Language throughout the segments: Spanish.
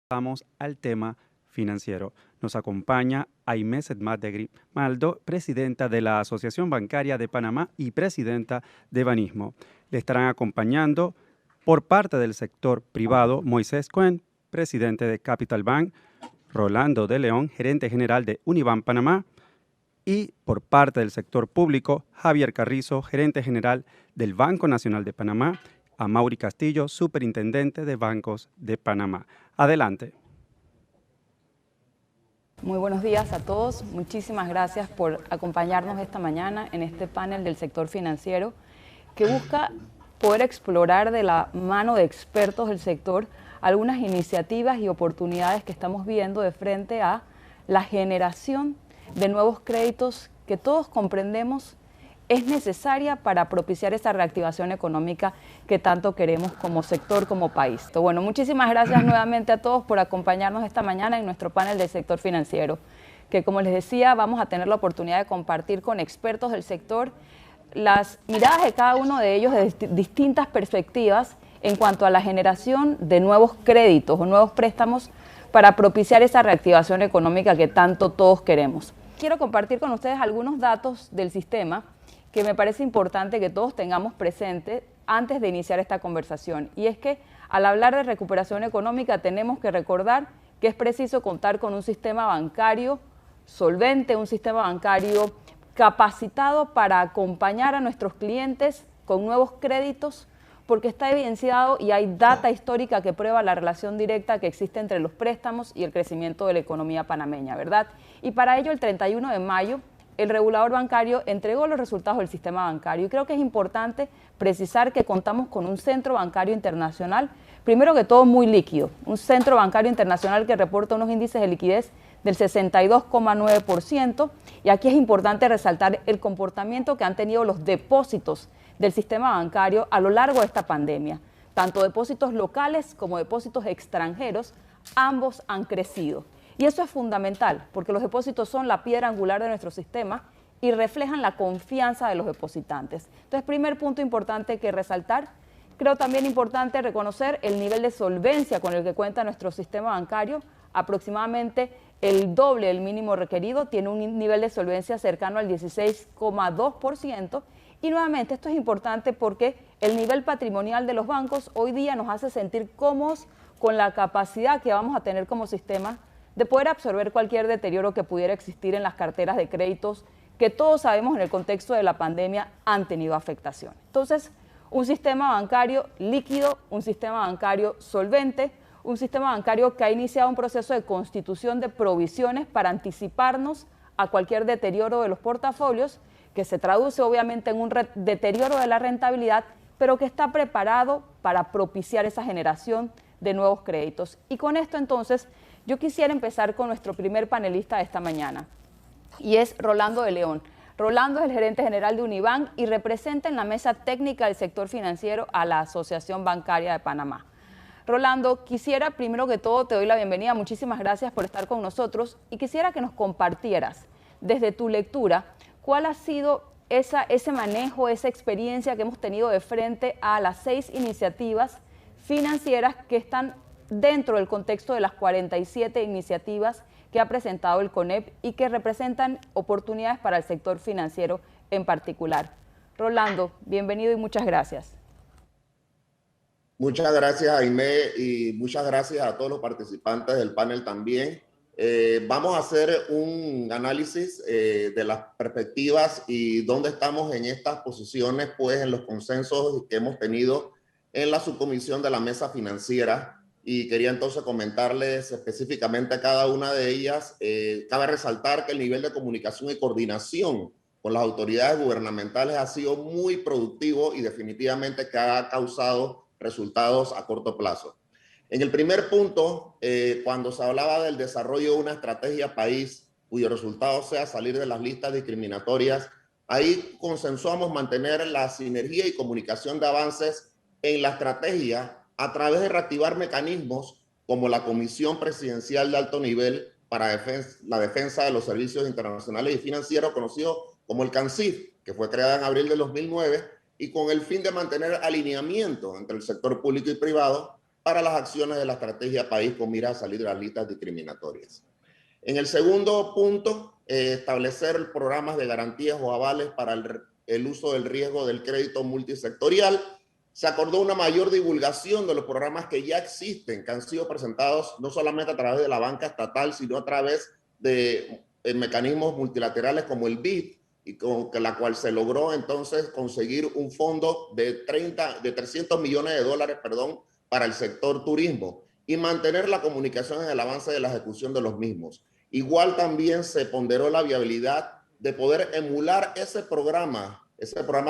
Vamos al tema financiero. Nos acompaña Aimé Sedmat de Grimaldo, presidenta de la Asociación Bancaria de Panamá y presidenta de Banismo. Le estarán acompañando por parte del sector privado Moisés Cohen, presidente de Capital Bank, Rolando de León, gerente general de Unibank Panamá, y por parte del sector público, Javier Carrizo, gerente general del Banco Nacional de Panamá, Amaury Castillo, superintendente de Bancos de Panamá. Adelante. Muy buenos días a todos. Muchísimas gracias por acompañarnos esta mañana en este panel del sector financiero que busca poder explorar de la mano de expertos del sector algunas iniciativas y oportunidades que estamos viendo de frente a la generación de nuevos créditos que todos comprendemos es necesaria para propiciar esa reactivación económica que tanto queremos como sector, como país. Bueno, muchísimas gracias nuevamente a todos por acompañarnos esta mañana en nuestro panel del sector financiero, que como les decía, vamos a tener la oportunidad de compartir con expertos del sector las miradas de cada uno de ellos de distintas perspectivas en cuanto a la generación de nuevos créditos o nuevos préstamos para propiciar esa reactivación económica que tanto todos queremos. Quiero compartir con ustedes algunos datos del sistema que me parece importante que todos tengamos presente antes de iniciar esta conversación. Y es que al hablar de recuperación económica tenemos que recordar que es preciso contar con un sistema bancario solvente, un sistema bancario capacitado para acompañar a nuestros clientes con nuevos créditos, porque está evidenciado y hay data histórica que prueba la relación directa que existe entre los préstamos y el crecimiento de la economía panameña, ¿verdad? Y para ello, el 31 de mayo, el regulador bancario entregó los resultados del sistema bancario. Y creo que es importante precisar que contamos con un centro bancario internacional, primero que todo muy líquido, un centro bancario internacional que reporta unos índices de liquidez del 62,9%, y aquí es importante resaltar el comportamiento que han tenido los depósitos del sistema bancario a lo largo de esta pandemia. Tanto depósitos locales como depósitos extranjeros, ambos han crecido. Y eso es fundamental, porque los depósitos son la piedra angular de nuestro sistema y reflejan la confianza de los depositantes. Entonces, primer punto importante que resaltar. Creo también importante reconocer el nivel de solvencia con el que cuenta nuestro sistema bancario, aproximadamente el doble del mínimo requerido, tiene un nivel de solvencia cercano al 16,2%, y nuevamente esto es importante porque el nivel patrimonial de los bancos hoy día nos hace sentir cómodos con la capacidad que vamos a tener como sistema de poder absorber cualquier deterioro que pudiera existir en las carteras de créditos que todos sabemos en el contexto de la pandemia han tenido afectación. Entonces, un sistema bancario líquido, un sistema bancario solvente, un sistema bancario que ha iniciado un proceso de constitución de provisiones para anticiparnos a cualquier deterioro de los portafolios, que se traduce obviamente en un deterioro de la rentabilidad, pero que está preparado para propiciar esa generación de nuevos créditos. Y con esto entonces yo quisiera empezar con nuestro primer panelista de esta mañana, y es Rolando de León. Rolando es el gerente general de Unibank y representa en la mesa técnica del sector financiero a la Asociación Bancaria de Panamá. Rolando, quisiera primero que todo, te doy la bienvenida, muchísimas gracias por estar con nosotros, y quisiera que nos compartieras desde tu lectura cuál ha sido ese manejo, esa experiencia que hemos tenido de frente a las 6 iniciativas financieras que están dentro del contexto de las 47 iniciativas que ha presentado el CONEP y que representan oportunidades para el sector financiero en particular. Rolando, bienvenido y muchas gracias. Muchas gracias, Aimé, y muchas gracias a todos los participantes del panel también. Vamos a hacer un análisis de las perspectivas y dónde estamos en estas posiciones, pues en los consensos que hemos tenido en la subcomisión de la mesa financiera. Y quería entonces comentarles específicamente a cada una de ellas. Cabe resaltar que el nivel de comunicación y coordinación con las autoridades gubernamentales ha sido muy productivo y definitivamente que ha causado resultados a corto plazo. En el primer punto, cuando se hablaba del desarrollo de una estrategia país cuyo resultado sea salir de las listas discriminatorias, ahí consensuamos mantener la sinergia y comunicación de avances en la estrategia a través de reactivar mecanismos como la Comisión Presidencial de Alto Nivel para la Defensa de los Servicios Internacionales y Financieros, conocido como el CANCIF, que fue creada en abril de 2009, y con el fin de mantener alineamiento entre el sector público y privado para las acciones de la estrategia país con mira a salir de las listas discriminatorias. En el segundo punto, establecer programas de garantías o avales para el uso del riesgo del crédito multisectorial. Se acordó una mayor divulgación de los programas que ya existen, que han sido presentados no solamente a través de la banca estatal, sino a través de mecanismos multilaterales como el BID, y con la cual se logró entonces conseguir un fondo de 300 millones de dólares, para el sector turismo y mantener la comunicación en el avance de la ejecución de los mismos. Igual también se ponderó la viabilidad de poder emular ese programa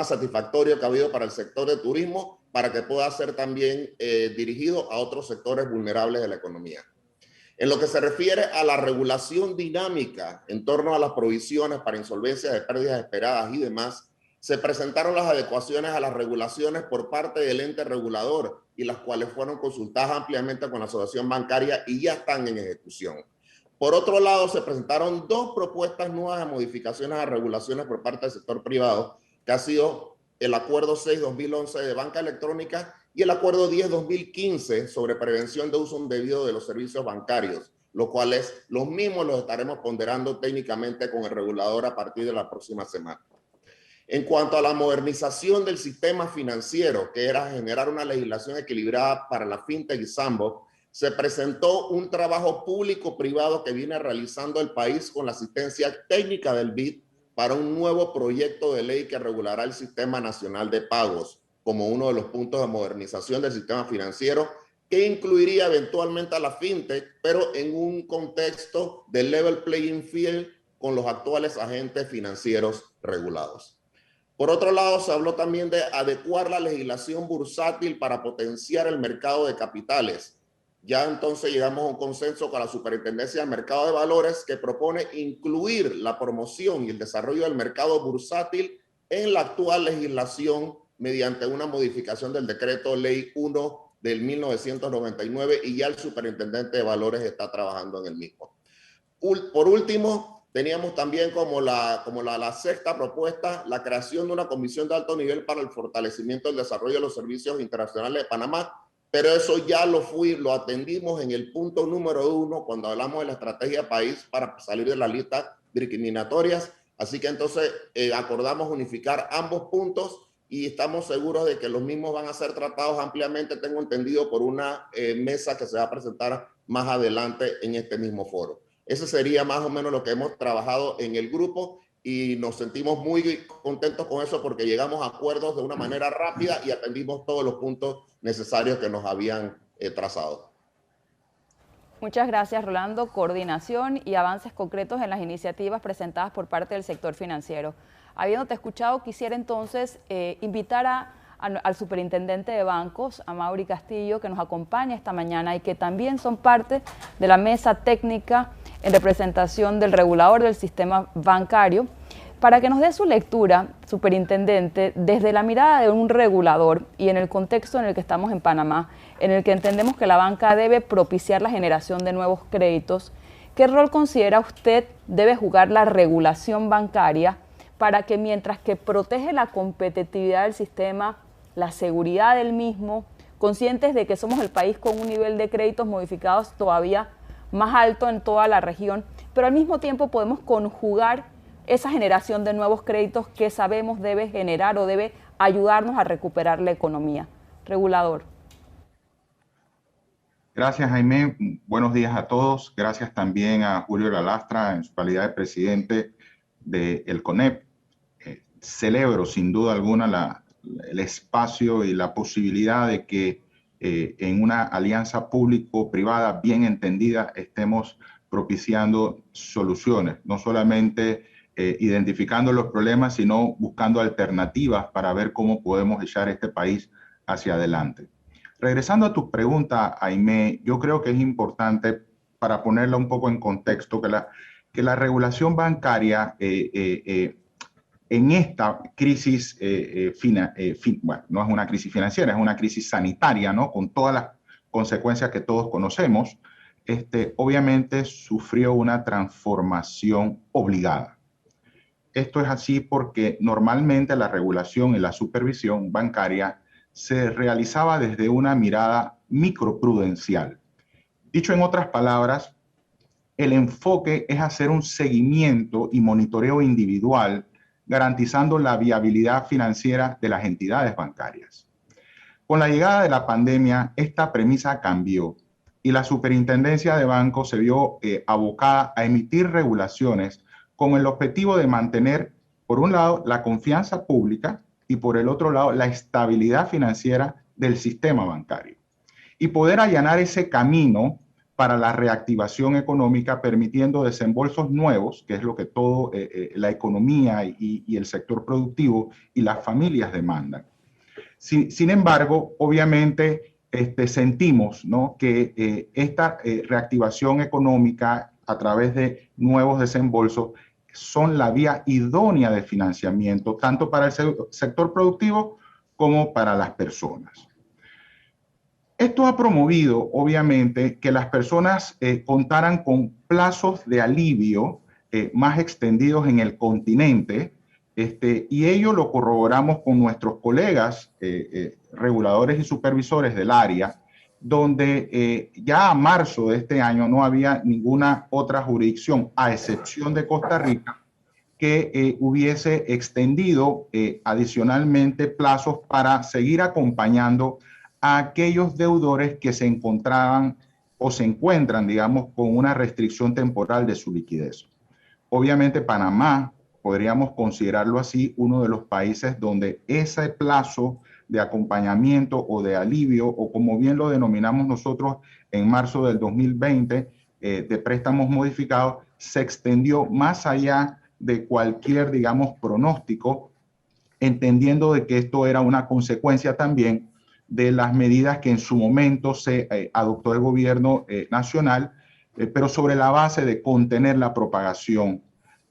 satisfactorio que ha habido para el sector de turismo para que pueda ser también dirigido a otros sectores vulnerables de la economía. En lo que se refiere a la regulación dinámica en torno a las provisiones para insolvencias de pérdidas esperadas y demás, se presentaron las adecuaciones a las regulaciones por parte del ente regulador y las cuales fueron consultadas ampliamente con la asociación bancaria y ya están en ejecución. Por otro lado, se presentaron dos propuestas nuevas de modificaciones a regulaciones por parte del sector privado, que ha sido el Acuerdo 6-2011 de Banca Electrónica y el Acuerdo 10-2015 sobre prevención de uso indebido de los servicios bancarios, los cuales los mismos los estaremos ponderando técnicamente con el regulador a partir de la próxima semana. En cuanto a la modernización del sistema financiero, que era generar una legislación equilibrada para la fintech y sandbox, se presentó un trabajo público-privado que viene realizando el país con la asistencia técnica del BID para un nuevo proyecto de ley que regulará el Sistema Nacional de Pagos como uno de los puntos de modernización del sistema financiero, que incluiría eventualmente a la fintech, pero en un contexto de level playing field con los actuales agentes financieros regulados. Por otro lado, se habló también de adecuar la legislación bursátil para potenciar el mercado de capitales. Ya entonces llegamos a un consenso con la Superintendencia del Mercado de Valores que propone incluir la promoción y el desarrollo del mercado bursátil en la actual legislación mediante una modificación del Decreto Ley 1 del 1999 y ya el Superintendente de Valores está trabajando en el mismo. Por último, teníamos también como la sexta propuesta, la creación de una comisión de alto nivel para el fortalecimiento del desarrollo de los servicios internacionales de Panamá, pero eso ya lo atendimos en el punto número 1 cuando hablamos de la estrategia país para salir de las listas discriminatorias. Así que entonces acordamos unificar ambos puntos y estamos seguros de que los mismos van a ser tratados ampliamente, tengo entendido, por una mesa que se va a presentar más adelante en este mismo foro. Ese sería más o menos lo que hemos trabajado en el grupo y nos sentimos muy contentos con eso porque llegamos a acuerdos de una manera rápida y atendimos todos los puntos necesarios que nos habían trazado. Muchas gracias, Rolando. Coordinación y avances concretos en las iniciativas presentadas por parte del sector financiero. Habiéndote escuchado, quisiera entonces invitar al superintendente de bancos, a Mauri Castillo, que nos acompaña esta mañana y que también son parte de la mesa técnica en representación del regulador del sistema bancario, para que nos dé su lectura, superintendente, desde la mirada de un regulador y en el contexto en el que estamos en Panamá, en el que entendemos que la banca debe propiciar la generación de nuevos créditos. ¿Qué rol considera usted debe jugar la regulación bancaria para que, mientras que protege la competitividad del sistema, la seguridad del mismo, conscientes de que somos el país con un nivel de créditos modificados todavía más alto en toda la región, pero al mismo tiempo podemos conjugar esa generación de nuevos créditos que sabemos debe generar o debe ayudarnos a recuperar la economía? Regulador. Gracias, Jaime. Buenos días a todos. Gracias también a Julio Lalastra en su calidad de presidente del CONEP. Celebro sin duda alguna el espacio y la posibilidad de que en una alianza público-privada bien entendida estemos propiciando soluciones, no solamente identificando los problemas, sino buscando alternativas para ver cómo podemos echar este país hacia adelante. Regresando a tu pregunta, Jaime, yo creo que es importante, para ponerla un poco en contexto, que la regulación bancaria en esta crisis, bueno, no es una crisis financiera, es una crisis sanitaria, ¿no? Con todas las consecuencias que todos conocemos, obviamente sufrió una transformación obligada. Esto es así porque normalmente la regulación y la supervisión bancaria se realizaba desde una mirada microprudencial. Dicho en otras palabras, el enfoque es hacer un seguimiento y monitoreo individual, garantizando la viabilidad financiera de las entidades bancarias. Con la llegada de la pandemia, esta premisa cambió y la Superintendencia de Bancos se vio abocada a emitir regulaciones con el objetivo de mantener, por un lado, la confianza pública y por el otro lado, la estabilidad financiera del sistema bancario y poder allanar ese camino para la reactivación económica, permitiendo desembolsos nuevos, que es lo que toda la economía y el sector productivo y las familias demandan. Sin embargo, obviamente sentimos, ¿no?, que esta reactivación económica a través de nuevos desembolsos son la vía idónea de financiamiento, tanto para el sector productivo como para las personas. Esto ha promovido, obviamente, que las personas contaran con plazos de alivio más extendidos en el continente, y ello lo corroboramos con nuestros colegas reguladores y supervisores del área, donde ya a marzo de este año no había ninguna otra jurisdicción, a excepción de Costa Rica, que hubiese extendido adicionalmente plazos para seguir acompañando a aquellos deudores que se encontraban o se encuentran, digamos, con una restricción temporal de su liquidez. Obviamente Panamá, podríamos considerarlo así, uno de los países donde ese plazo de acompañamiento o de alivio, o como bien lo denominamos nosotros en marzo del 2020, de préstamos modificados, se extendió más allá de cualquier, digamos, pronóstico, entendiendo de que esto era una consecuencia también de las medidas que en su momento se adoptó el gobierno nacional, pero sobre la base de contener la propagación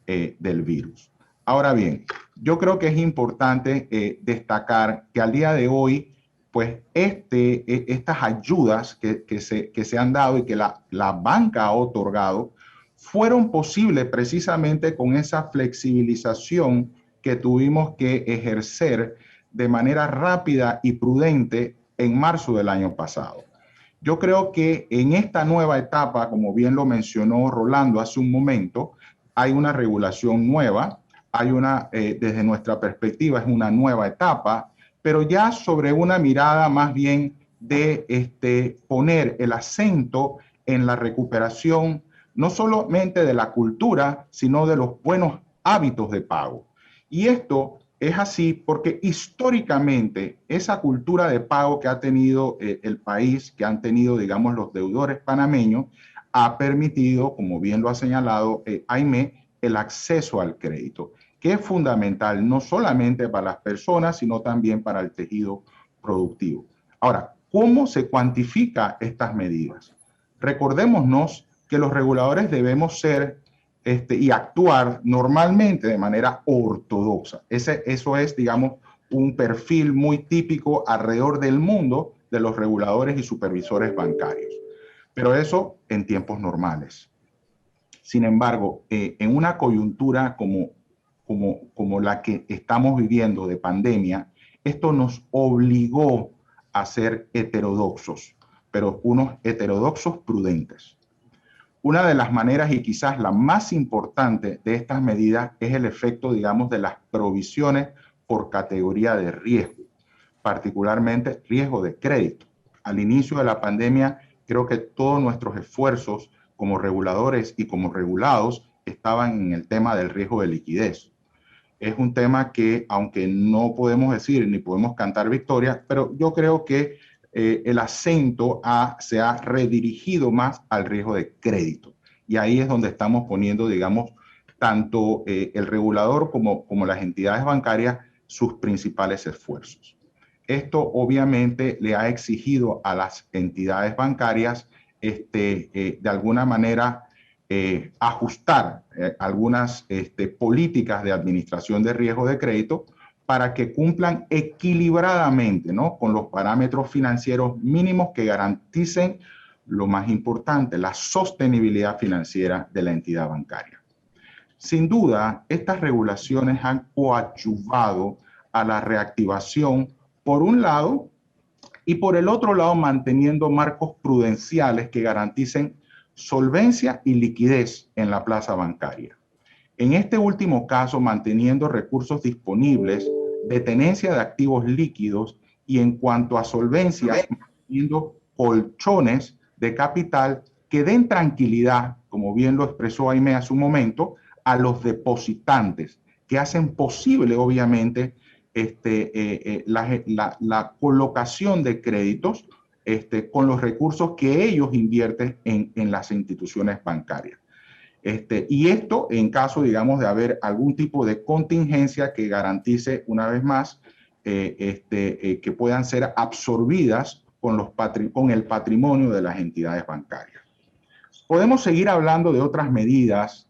del virus. Ahora bien, yo creo que es importante destacar que al día de hoy, pues estas ayudas que se han dado y que la banca ha otorgado, fueron posibles precisamente con esa flexibilización que tuvimos que ejercer de manera rápida y prudente en marzo del año pasado. Yo creo que en esta nueva etapa, como bien lo mencionó Rolando hace un momento, hay una regulación nueva, hay desde nuestra perspectiva, es una nueva etapa, pero ya sobre una mirada más bien de poner el acento en la recuperación, no solamente de la cultura, sino de los buenos hábitos de pago. Y esto es así porque históricamente esa cultura de pago que ha tenido el país, que han tenido, digamos, los deudores panameños, ha permitido, como bien lo ha señalado Aimé, el acceso al crédito, que es fundamental no solamente para las personas, sino también para el tejido productivo. Ahora, ¿cómo se cuantifica estas medidas? Recordémonos que los reguladores debemos ser y actuar normalmente de manera ortodoxa. Eso es, digamos, un perfil muy típico alrededor del mundo de los reguladores y supervisores bancarios. Pero eso en tiempos normales. Sin embargo, en una coyuntura como la que estamos viviendo de pandemia, esto nos obligó a ser heterodoxos, pero unos heterodoxos prudentes. Una de las maneras y quizás la más importante de estas medidas es el efecto, digamos, de las provisiones por categoría de riesgo, particularmente riesgo de crédito. Al inicio de la pandemia, creo que todos nuestros esfuerzos como reguladores y como regulados estaban en el tema del riesgo de liquidez. Es un tema que, aunque no podemos decir ni podemos cantar victoria, pero yo creo que el acento se ha redirigido más al riesgo de crédito. Y ahí es donde estamos poniendo, digamos, tanto el regulador como las entidades bancarias sus principales esfuerzos. Esto obviamente le ha exigido a las entidades bancarias de alguna manera ajustar algunas políticas de administración de riesgo de crédito para que cumplan equilibradamente, ¿no?, con los parámetros financieros mínimos que garanticen lo más importante, la sostenibilidad financiera de la entidad bancaria. Sin duda, estas regulaciones han coadyuvado a la reactivación, por un lado, y por el otro lado manteniendo marcos prudenciales que garanticen solvencia y liquidez en la plaza bancaria. En este último caso, manteniendo recursos disponibles de tenencia de activos líquidos y en cuanto a solvencia, manteniendo colchones de capital que den tranquilidad, como bien lo expresó Aimé hace un momento, a los depositantes, que hacen posible, obviamente, la colocación de créditos con los recursos que ellos invierten en las instituciones bancarias. Y esto en caso, digamos, de haber algún tipo de contingencia que garantice, una vez más, que puedan ser absorbidas con el patrimonio de las entidades bancarias. Podemos seguir hablando de otras medidas,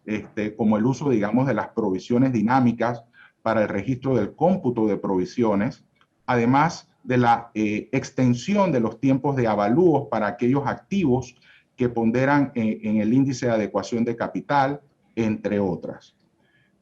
como el uso, digamos, de las provisiones dinámicas para el registro del cómputo de provisiones, además de la extensión de los tiempos de avalúos para aquellos activos que ponderan en el índice de adecuación de capital, entre otras.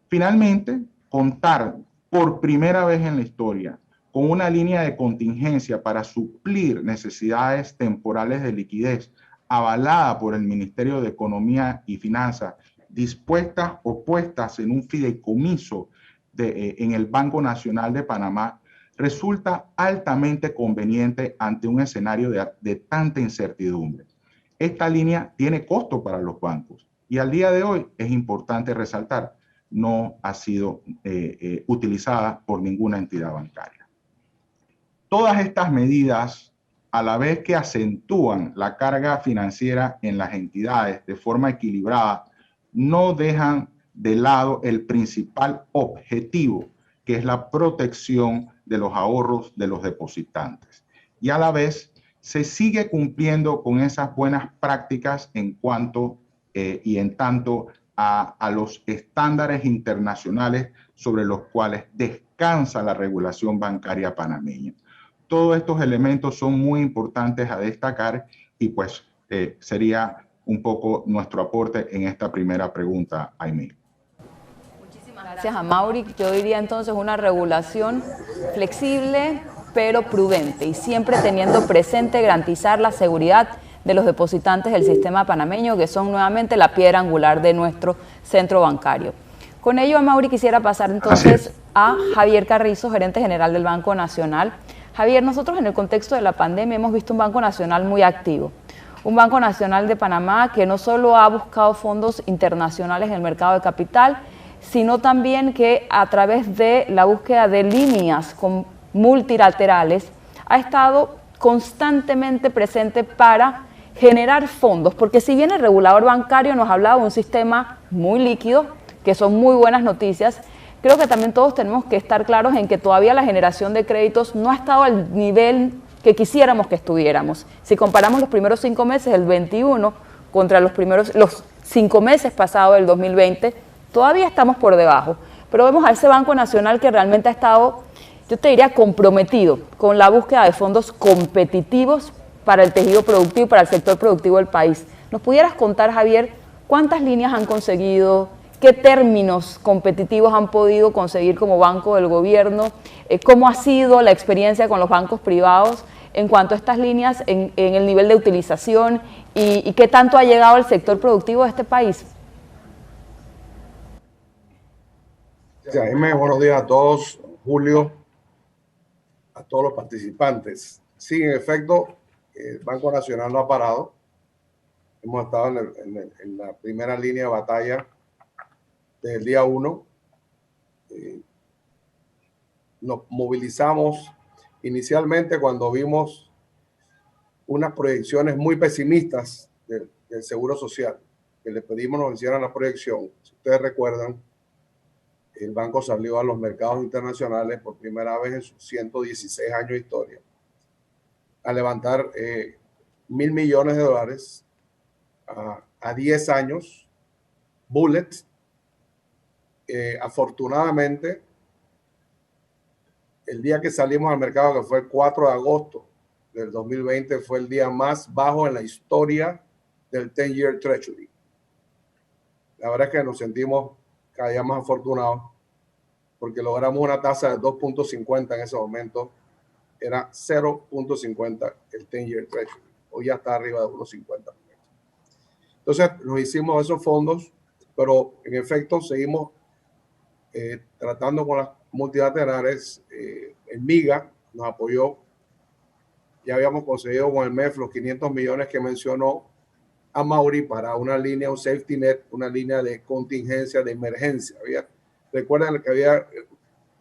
Finalmente, contar por primera vez en la historia con una línea de contingencia para suplir necesidades temporales de liquidez avalada por el Ministerio de Economía y Finanzas, dispuestas o puestas en un fideicomiso en el Banco Nacional de Panamá, resulta altamente conveniente ante un escenario de tanta incertidumbre. Esta línea tiene costo para los bancos y al día de hoy es importante resaltar, no ha sido utilizada por ninguna entidad bancaria. Todas estas medidas, a la vez que acentúan la carga financiera en las entidades de forma equilibrada, no dejan de lado el principal objetivo, que es la protección de los ahorros de los depositantes. Y a la vez se sigue cumpliendo con esas buenas prácticas en cuanto y en tanto a los estándares internacionales sobre los cuales descansa la regulación bancaria panameña. Todos estos elementos son muy importantes a destacar y pues sería un poco nuestro aporte en esta primera pregunta, Aimé. Muchísimas gracias a Mauri. Yo diría entonces una regulación flexible pero prudente y siempre teniendo presente garantizar la seguridad de los depositantes del sistema panameño, que son nuevamente la piedra angular de nuestro centro bancario. Con ello, a Mauri quisiera pasar entonces a Javier Carrizo, gerente general del Banco Nacional. Javier, nosotros en el contexto de la pandemia hemos visto un Banco Nacional muy activo. Un Banco Nacional de Panamá que no solo ha buscado fondos internacionales en el mercado de capital, sino también que a través de la búsqueda de líneas multilaterales ha estado constantemente presente para generar fondos, porque si bien el regulador bancario nos hablaba de un sistema muy líquido, que son muy buenas noticias, creo que también todos tenemos que estar claros en que todavía la generación de créditos no ha estado al nivel que quisiéramos que estuviéramos. Si comparamos los primeros 5 meses del 21 contra los 5 meses pasados del 2020, todavía estamos por debajo. Pero vemos a ese Banco Nacional que realmente ha estado, yo te diría, comprometido con la búsqueda de fondos competitivos para el tejido productivo y para el sector productivo del país. ¿Nos pudieras contar, Javier, cuántas líneas han conseguido? ¿Qué términos competitivos han podido conseguir como banco del gobierno? ¿Cómo ha sido la experiencia con los bancos privados en cuanto a estas líneas en el nivel de utilización y qué tanto ha llegado al sector productivo de este país? Jaime, buenos días a todos, Julio, a todos los participantes. Sí, en efecto, el Banco Nacional no ha parado. Hemos estado en la primera línea de batalla desde el día 1. Nos movilizamos inicialmente cuando vimos unas proyecciones muy pesimistas del Seguro Social, que le pedimos nos hicieran la proyección. Si ustedes recuerdan, el banco salió a los mercados internacionales por primera vez en sus 116 años de historia a levantar $1.000 millones a 10 años, bullet. Afortunadamente, el día que salimos al mercado, que fue el 4 de agosto del 2020, fue el día más bajo en la historia del 10-year Treasury. La verdad es que nos sentimos cada día más afortunados porque logramos una tasa de 2.50 en ese momento era 0.50 el 10-year Treasury. Hoy ya está arriba de 1.50. Entonces, nos hicimos esos fondos, pero en efecto seguimos tratando con las multilaterales. El MIGA nos apoyó. Ya habíamos conseguido con el MEF los 500 millones que mencionó a Mauri para una línea, un safety net, una línea de contingencia, de emergencia. Recuerden que había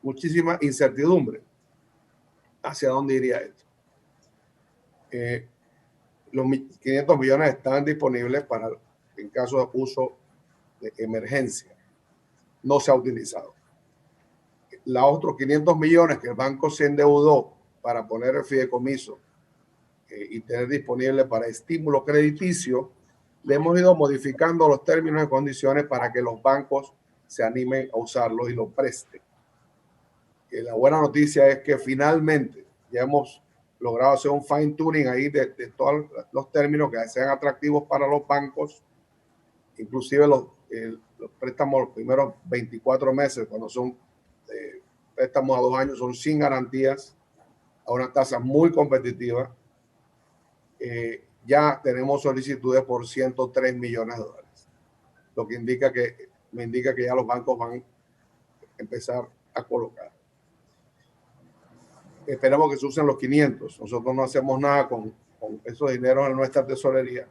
muchísima incertidumbre hacia dónde iría esto. Los 500 millones están disponibles para en caso de uso de emergencia. No se ha utilizado. Los otros 500 millones que el banco se endeudó para poner el fideicomiso y tener disponible para estímulo crediticio, le hemos ido modificando los términos y condiciones para que los bancos se animen a usarlos y lo presten. La buena noticia es que finalmente ya hemos logrado hacer un fine tuning ahí de todos los términos que sean atractivos para los bancos, inclusive los préstamos los primeros 24 meses, cuando son préstamos a 2 años, son sin garantías, a una tasa muy competitiva. Ya tenemos solicitudes por 103 millones de dólares, lo que me indica que ya los bancos van a empezar a colocar. Esperamos que se usen los 500. Nosotros no hacemos nada con esos dineros en nuestra tesorería.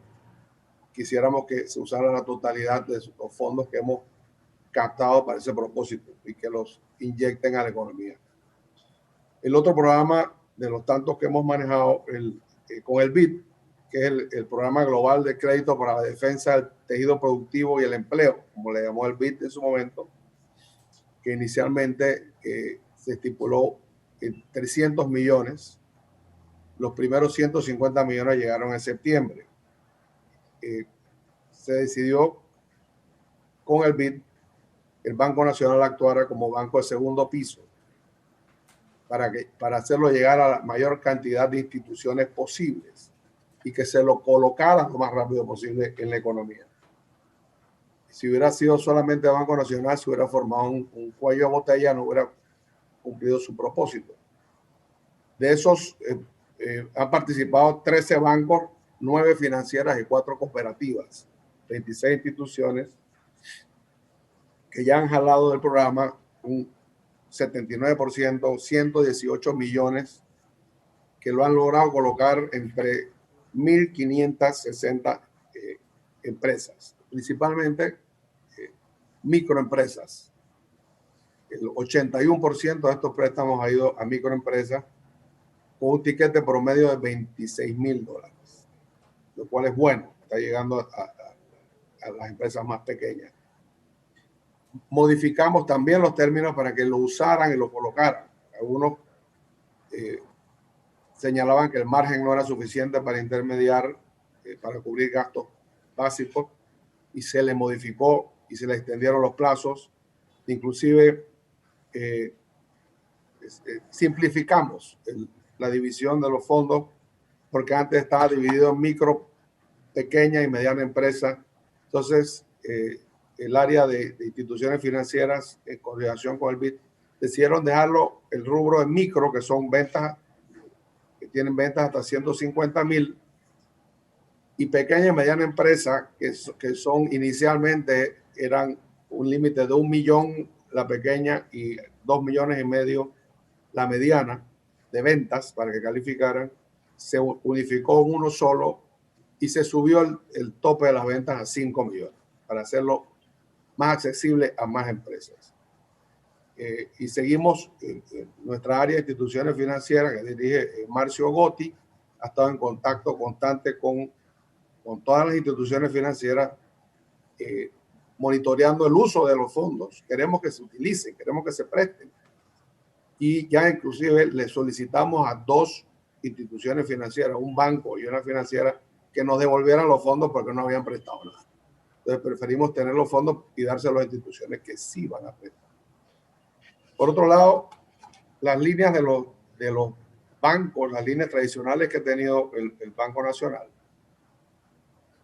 Quisiéramos que se usara la totalidad de los fondos que hemos captado para ese propósito y que los inyecten a la economía. El otro programa de los tantos que hemos manejado con el BID, que es el Programa Global de Crédito para la Defensa del Tejido Productivo y el Empleo, como le llamó el BID en su momento, que inicialmente se estipuló en 300 millones. Los primeros 150 millones llegaron en septiembre. Se decidió con el BID el Banco Nacional actuara como banco de segundo piso para hacerlo llegar a la mayor cantidad de instituciones posibles y que se lo colocara lo más rápido posible en la economía. Si hubiera sido solamente Banco Nacional, se hubiera formado un cuello de botella, no hubiera cumplido su propósito. De esos han participado 13 bancos, 9 financieras y 4 cooperativas, 26 instituciones que ya han jalado del programa un 79%, 118 millones, que lo han logrado colocar entre 1.560 empresas, principalmente microempresas. El 81% de estos préstamos ha ido a microempresas con un tiquete promedio de $26,000, lo cual es bueno, está llegando a las empresas más pequeñas. Modificamos también los términos para que lo usaran y lo colocaran. Algunos señalaban que el margen no era suficiente para intermediar, para cubrir gastos básicos, y se le modificó y se le extendieron los plazos. Inclusive simplificamos la división de los fondos, porque antes estaba dividido en micro, pequeña y mediana empresa. Entonces, el área de instituciones financieras, en coordinación con el BID, decidieron dejarlo el rubro de micro, que son ventas, que tienen ventas hasta 150,000, y pequeña y mediana empresa, que son inicialmente eran un límite de 1 millón la pequeña y 2,5 millones la mediana de ventas para que calificaran. Se unificó en uno solo y se subió el tope de las ventas a 5 millones para hacerlo más accesible a más empresas. Y seguimos nuestra área de instituciones financieras, que dirige Marcio Gotti, ha estado en contacto constante con todas las instituciones financieras, monitoreando el uso de los fondos. Queremos que se utilicen, queremos que se presten. Y ya inclusive le solicitamos a 2 instituciones financieras, un banco y una financiera, que nos devolvieran los fondos porque no habían prestado nada. Entonces preferimos tener los fondos y dárselos a instituciones que sí van a prestar. Por otro lado, las líneas de los bancos, las líneas tradicionales que ha tenido el Banco Nacional,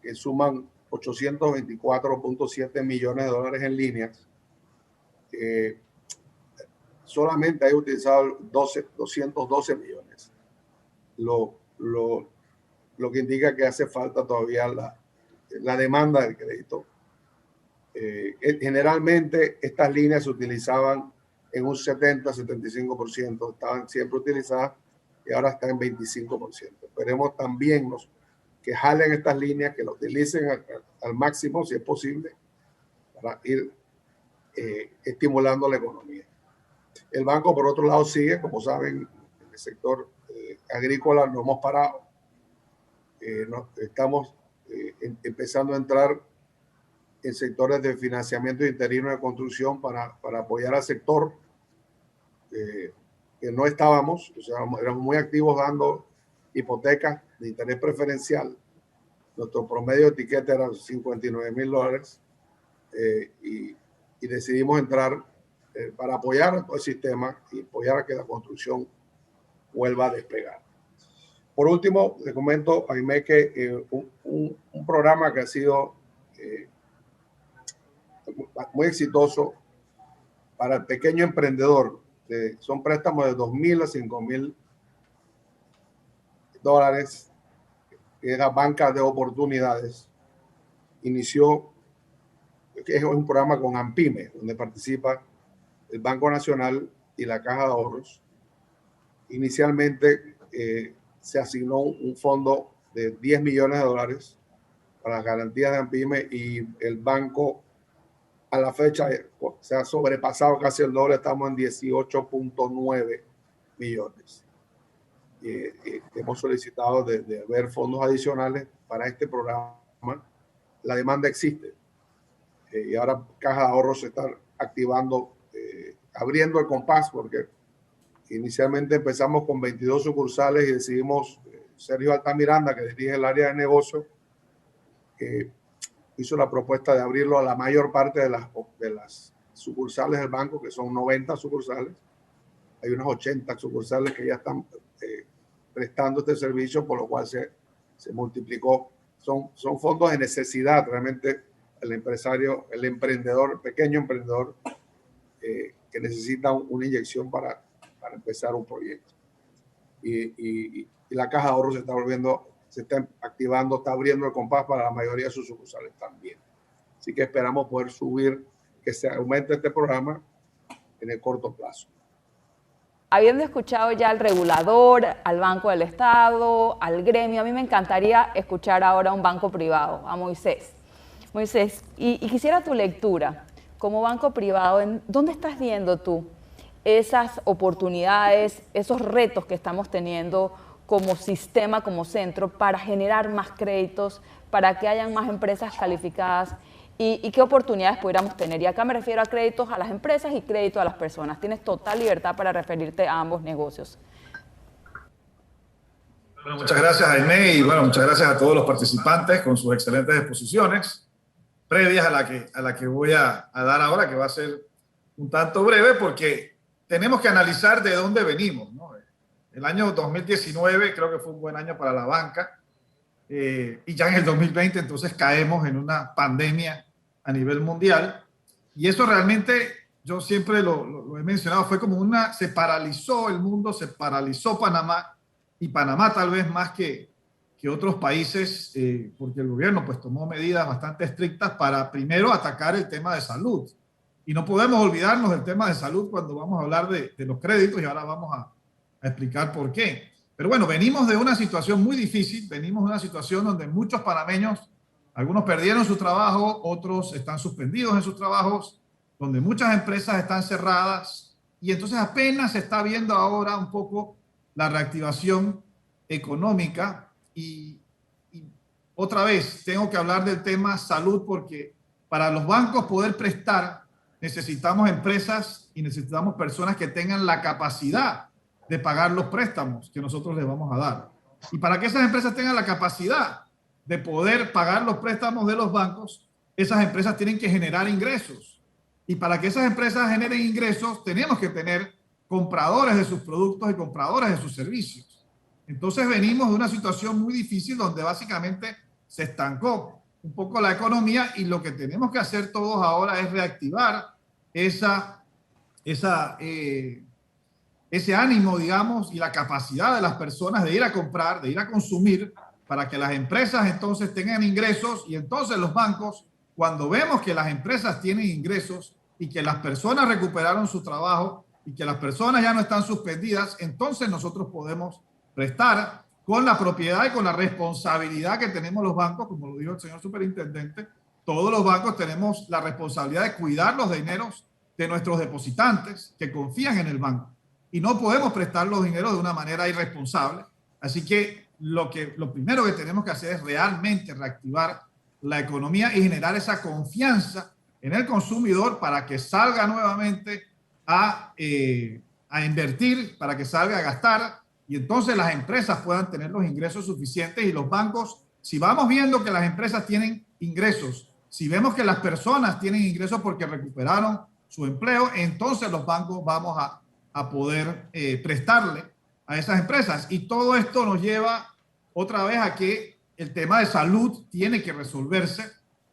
que suman 824.7 millones de dólares en líneas, solamente hay utilizado 212 millones. lo que indica que hace falta todavía la demanda del crédito. Generalmente estas líneas se utilizaban en un 70-75%, estaban siempre utilizadas y ahora están en 25%. Esperemos también que jalen estas líneas, que las utilicen al máximo si es posible para ir estimulando la economía. El banco, por otro lado, sigue, como saben, en el sector agrícola no hemos parado. Estamos empezando a entrar en sectores de financiamiento interino de construcción para apoyar al sector que no estábamos, o sea, éramos muy activos dando hipotecas de interés preferencial. Nuestro promedio de etiqueta era $59,000 y decidimos entrar para apoyar a todo el sistema y apoyar a que la construcción vuelva a despegar. Por último, les comento, Jaime, que un programa que ha sido muy exitoso para el pequeño emprendedor, son préstamos de $2,000 a $5,000, que es la banca de oportunidades. Inició, que es un programa con AMPIME, donde participa el Banco Nacional y la Caja de Ahorros. Inicialmente se asignó un fondo de $10 millones para las garantías de AMPIME y el banco a la fecha se ha sobrepasado casi el doble, estamos en 18.9 millones. Hemos solicitado de ver fondos adicionales para este programa. La demanda existe y ahora Caja de Ahorros se está activando, abriendo el compás, porque inicialmente empezamos con 22 sucursales y decidimos, Sergio Altamiranda, que dirige el área de negocio, hizo la propuesta de abrirlo a la mayor parte de las sucursales del banco, que son 90 sucursales. Hay unas 80 sucursales que ya están prestando este servicio, por lo cual se multiplicó. Son fondos de necesidad, realmente el empresario, el emprendedor, el pequeño emprendedor que necesita una inyección para empezar un proyecto. Y la Caja de Ahorros se está activando, está abriendo el compás para la mayoría de sus sucursales también. Así que esperamos poder subir, que se aumente este programa en el corto plazo. Habiendo escuchado ya al regulador, al Banco del Estado, al gremio, a mí me encantaría escuchar ahora a un banco privado, a Moisés. Moisés, y quisiera tu lectura. Como banco privado, ¿dónde estás viendo tú esas oportunidades, esos retos que estamos teniendo como sistema, como centro, para generar más créditos, para que hayan más empresas calificadas? ¿Y qué oportunidades pudiéramos tener? Y acá me refiero a créditos a las empresas y crédito a las personas. Tienes total libertad para referirte a ambos negocios. Bueno, muchas gracias, Jaime, y bueno, muchas gracias a todos los participantes con sus excelentes exposiciones, previas a la que voy a dar ahora, que va a ser un tanto breve, porque tenemos que analizar de dónde venimos, ¿no? El año 2019 creo que fue un buen año para la banca, y ya en el 2020 entonces caemos en una pandemia a nivel mundial, y eso realmente, yo siempre lo he mencionado, fue como se paralizó el mundo, se paralizó Panamá, y Panamá tal vez más que otros países, porque el gobierno pues tomó medidas bastante estrictas para primero atacar el tema de salud, y no podemos olvidarnos del tema de salud cuando vamos a hablar de los créditos, y ahora vamos a explicar por qué. Pero bueno, venimos de una situación muy difícil, venimos de una situación donde muchos panameños, algunos perdieron su trabajo, otros están suspendidos en sus trabajos, donde muchas empresas están cerradas, y entonces apenas se está viendo ahora un poco la reactivación económica. Y otra vez tengo que hablar del tema salud, porque para los bancos poder prestar necesitamos empresas y necesitamos personas que tengan la capacidad de pagar los préstamos que nosotros les vamos a dar. Y para que esas empresas tengan la capacidad de poder pagar los préstamos de los bancos, esas empresas tienen que generar ingresos. Y para que esas empresas generen ingresos, tenemos que tener compradores de sus productos y compradores de sus servicios. Entonces venimos de una situación muy difícil donde básicamente se estancó un poco la economía, y lo que tenemos que hacer todos ahora es reactivar esa ese ánimo, digamos, y la capacidad de las personas de ir a comprar, de ir a consumir, para que las empresas entonces tengan ingresos, y entonces los bancos, cuando vemos que las empresas tienen ingresos y que las personas recuperaron su trabajo y que las personas ya no están suspendidas, entonces nosotros podemos prestar con la propiedad y con la responsabilidad que tenemos los bancos, como lo dijo el señor superintendente. Todos los bancos tenemos la responsabilidad de cuidar los dineros de nuestros depositantes que confían en el banco, y no podemos prestar los dineros de una manera irresponsable. Así que lo primero que tenemos que hacer es realmente reactivar la economía y generar esa confianza en el consumidor para que salga nuevamente a invertir, para que salga a gastar, y entonces las empresas puedan tener los ingresos suficientes, y los bancos, si vamos viendo que las empresas tienen ingresos, si vemos que las personas tienen ingresos porque recuperaron su empleo, entonces los bancos vamos a poder prestarle a esas empresas. Y todo esto nos lleva otra vez a que el tema de salud tiene que resolverse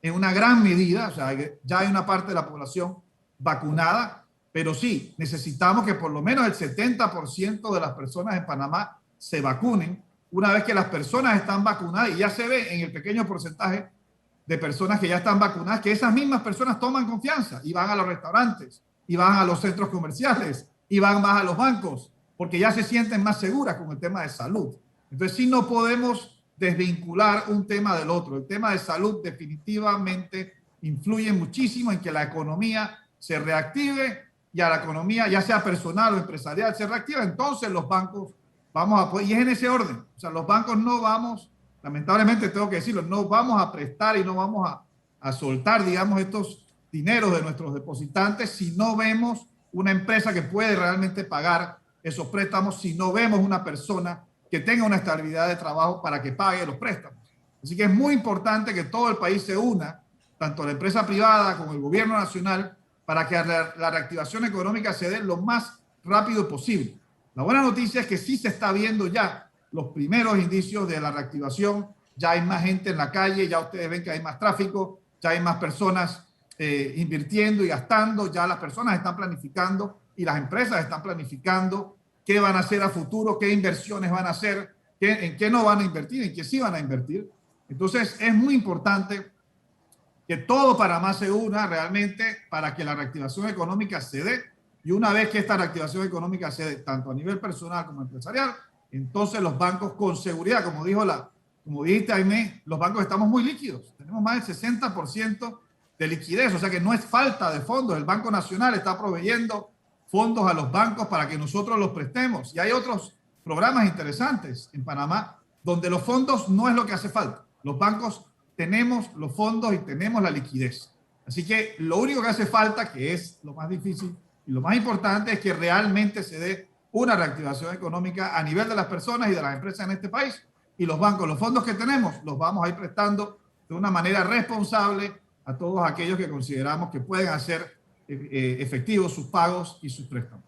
en una gran medida. O sea, ya hay una parte de la población vacunada, pero sí necesitamos que por lo menos el 70% de las personas en Panamá se vacunen. Una vez que las personas están vacunadas, y ya se ve en el pequeño porcentaje de personas que ya están vacunadas, que esas mismas personas toman confianza y van a los restaurantes, y van a los centros comerciales, y van más a los bancos, porque ya se sienten más seguras con el tema de salud. Entonces sí, no podemos desvincular un tema del otro. El tema de salud definitivamente influye muchísimo en que la economía se reactive, y a la economía, ya sea personal o empresarial, se reactiva, entonces los bancos vamos a poder, y es en ese orden. O sea, los bancos no vamos, lamentablemente tengo que decirlo, no vamos a prestar y no vamos a soltar, digamos, estos dineros de nuestros depositantes si no vemos una empresa que puede realmente pagar esos préstamos, si no vemos una persona que tenga una estabilidad de trabajo para que pague los préstamos. Así que es muy importante que todo el país se una, tanto la empresa privada como el gobierno nacional, para que la reactivación económica se dé lo más rápido posible. La buena noticia es que sí se está viendo ya los primeros indicios de la reactivación. Ya hay más gente en la calle, ya ustedes ven que hay más tráfico, ya hay más personas invirtiendo y gastando, ya las personas están planificando y las empresas están planificando qué van a hacer a futuro, qué inversiones van a hacer, en qué no van a invertir, en qué sí van a invertir. Entonces es muy importante que todo Panamá se una realmente para que la reactivación económica se dé, y una vez que esta reactivación económica se dé, tanto a nivel personal como empresarial, entonces los bancos con seguridad, como dijiste, Aimé, los bancos estamos muy líquidos, tenemos más del 60% de liquidez, o sea que no es falta de fondos. El Banco Nacional está proveyendo fondos a los bancos para que nosotros los prestemos, y hay otros programas interesantes en Panamá donde los fondos no es lo que hace falta. Los bancos tenemos los fondos y tenemos la liquidez. Así que lo único que hace falta, que es lo más difícil y lo más importante, es que realmente se dé una reactivación económica a nivel de las personas y de las empresas en este país. Y los bancos, los fondos que tenemos, los vamos a ir prestando de una manera responsable a todos aquellos que consideramos que pueden hacer efectivos sus pagos y sus préstamos.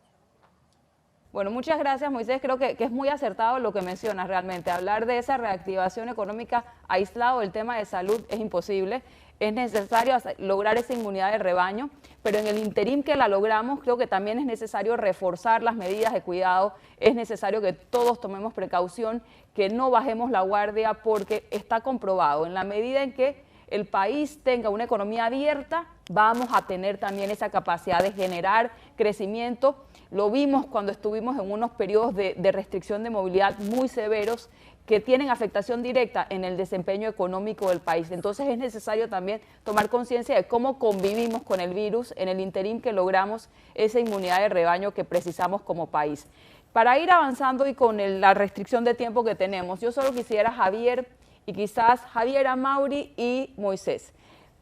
Bueno, muchas gracias, Moisés. Creo que es muy acertado lo que mencionas realmente. Hablar de esa reactivación económica aislado del tema de salud es imposible. Es necesario lograr esa inmunidad de rebaño, pero en el interín que la logramos, creo que también es necesario reforzar las medidas de cuidado. Es necesario que todos tomemos precaución, que no bajemos la guardia, porque está comprobado, en la medida en que el país tenga una economía abierta, vamos a tener también esa capacidad de generar crecimiento. Lo vimos cuando estuvimos en unos periodos de restricción de movilidad muy severos que tienen afectación directa en el desempeño económico del país. Entonces es necesario también tomar conciencia de cómo convivimos con el virus en el interín que logramos esa inmunidad de rebaño que precisamos como país. Para ir avanzando y con la restricción de tiempo que tenemos, yo solo quisiera, Javier, y quizás Javier, Amaury y Moisés,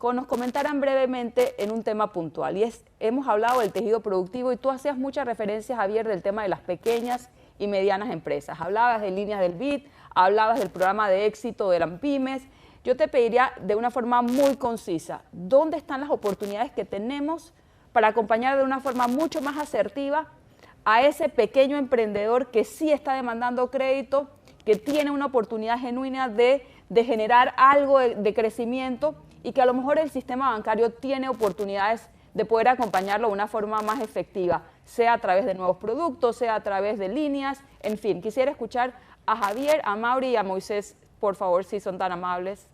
nos comentaran brevemente en un tema puntual. Y hemos hablado del tejido productivo y tú hacías mucha referencia, Javier, del tema de las pequeñas y medianas empresas. Hablabas de líneas del BID, hablabas del programa de éxito de las pymes. Yo te pediría de una forma muy concisa, ¿dónde están las oportunidades que tenemos para acompañar de una forma mucho más asertiva a ese pequeño emprendedor que sí está demandando crédito, que tiene una oportunidad genuina de generar algo de crecimiento y que a lo mejor el sistema bancario tiene oportunidades de poder acompañarlo de una forma más efectiva? sea a través de nuevos productos, sea a través de líneas, en fin. Quisiera escuchar a Javier, a Mauri y a Moisés, por favor, si son tan amables.